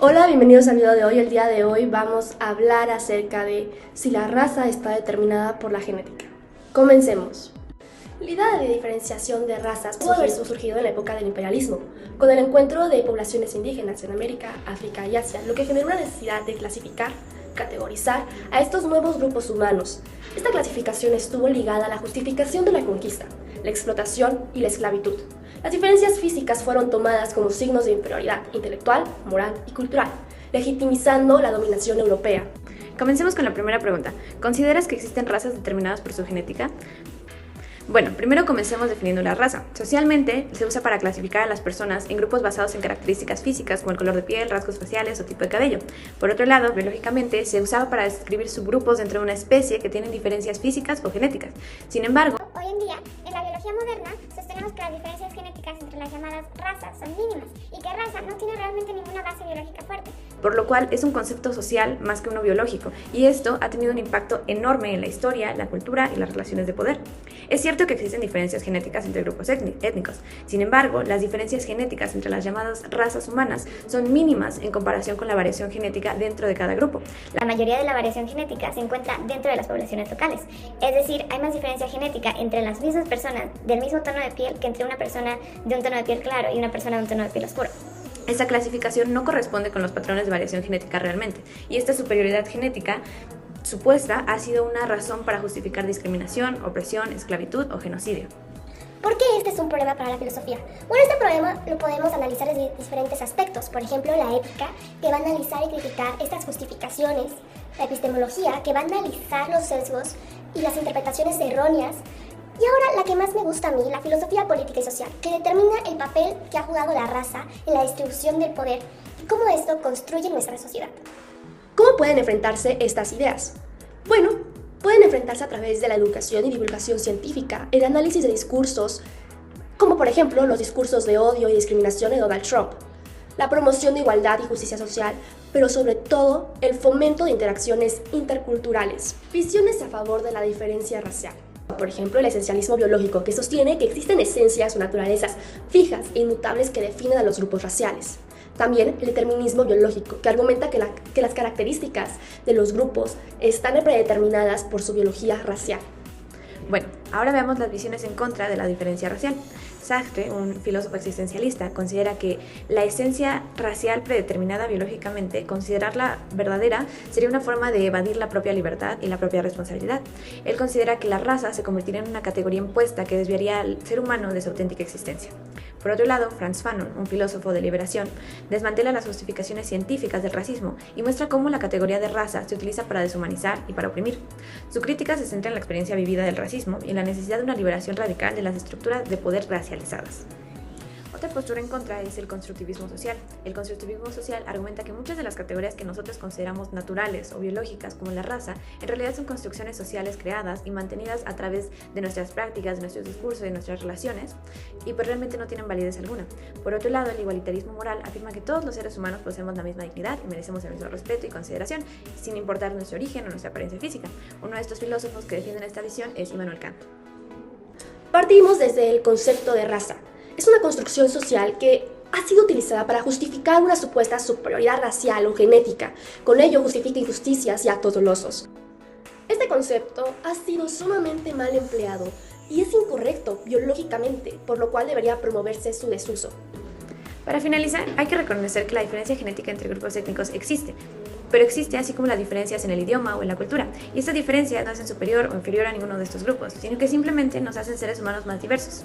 Hola, bienvenidos al video de hoy. El día de hoy vamos a hablar acerca de si la raza está determinada por la genética. Comencemos. La idea de diferenciación de razas pudo haber surgido en la época del imperialismo, con el encuentro de poblaciones indígenas en América, África y Asia, lo que generó una necesidad de clasificar, categorizar a estos nuevos grupos humanos. Esta clasificación estuvo ligada a la justificación de la conquista, la explotación y la esclavitud. Las diferencias físicas fueron tomadas como signos de inferioridad intelectual, moral y cultural, legitimizando la dominación europea. Comencemos con la primera pregunta. ¿Consideras que existen razas determinadas por su genética? Bueno, primero comencemos definiendo la raza. Socialmente se usa para clasificar a las personas en grupos basados en características físicas como el color de piel, rasgos faciales o tipo de cabello. Por otro lado, biológicamente se usaba para describir subgrupos dentro de una especie que tienen diferencias físicas o genéticas. Sin embargo, hoy en día, en la biología moderna, sostenemos que las diferencias genéticas entre las llamadas razas son mínimas y que raza no tiene realmente ninguna base biológica fuerte. Por lo cual es un concepto social más que uno biológico, y esto ha tenido un impacto enorme en la historia, la cultura y las relaciones de poder. Es cierto que existen diferencias genéticas entre grupos étnicos, sin embargo, las diferencias genéticas entre las llamadas razas humanas son mínimas en comparación con la variación genética dentro de cada grupo. La mayoría de la variación genética se encuentra dentro de las poblaciones locales, es decir, hay más diferencia genética entre las mismas personas del mismo tono de piel que entre una persona de un tono de piel claro y una persona de un tono de piel oscuro. Esta clasificación no corresponde con los patrones de variación genética realmente, y esta superioridad genética supuesta ha sido una razón para justificar discriminación, opresión, esclavitud o genocidio. ¿Por qué este es un problema para la filosofía? Bueno, este problema lo podemos analizar desde diferentes aspectos. Por ejemplo, la ética, que va a analizar y criticar estas justificaciones. La epistemología, que va a analizar los sesgos y las interpretaciones erróneas. Y ahora la que más me gusta a mí, la filosofía política y social, que determina el papel que ha jugado la raza en la distribución del poder y cómo esto construye nuestra sociedad. ¿Cómo pueden enfrentarse estas ideas? Bueno, pueden enfrentarse a través de la educación y divulgación científica, el análisis de discursos, como por ejemplo los discursos de odio y discriminación de Donald Trump, la promoción de igualdad y justicia social, pero sobre todo el fomento de interacciones interculturales, visiones a favor de la diferencia racial. Por ejemplo, el esencialismo biológico, que sostiene que existen esencias o naturalezas fijas e inmutables que definen a los grupos raciales. También el determinismo biológico, que argumenta que las características de los grupos están predeterminadas por su biología racial. Bueno, ahora veamos las visiones en contra de la diferencia racial. Sartre, un filósofo existencialista, considera que la esencia racial predeterminada biológicamente, considerarla verdadera, sería una forma de evadir la propia libertad y la propia responsabilidad. Él considera que la raza se convertiría en una categoría impuesta que desviaría al ser humano de su auténtica existencia. Por otro lado, Frantz Fanon, un filósofo de liberación, desmantela las justificaciones científicas del racismo y muestra cómo la categoría de raza se utiliza para deshumanizar y para oprimir. Su crítica se centra en la experiencia vivida del racismo y en la necesidad de una liberación radical de las estructuras de poder racializadas. Otra postura en contra es el constructivismo social. El constructivismo social argumenta que muchas de las categorías que nosotros consideramos naturales o biológicas, como la raza, en realidad son construcciones sociales creadas y mantenidas a través de nuestras prácticas, de nuestros discursos y de nuestras relaciones, y pues realmente no tienen validez alguna. Por otro lado, el igualitarismo moral afirma que todos los seres humanos poseemos la misma dignidad y merecemos el mismo respeto y consideración, sin importar nuestro origen o nuestra apariencia física. Uno de estos filósofos que defienden esta visión es Immanuel Kant. Partimos desde el concepto de raza. Es una construcción social que ha sido utilizada para justificar una supuesta superioridad racial o genética. Con ello justifica injusticias y actos dolosos. Este concepto ha sido sumamente mal empleado y es incorrecto biológicamente, por lo cual debería promoverse su desuso. Para finalizar, hay que reconocer que la diferencia genética entre grupos étnicos existe, pero existe así como las diferencias en el idioma o en la cultura, y esta diferencia no hacen superior o inferior a ninguno de estos grupos, sino que simplemente nos hacen seres humanos más diversos.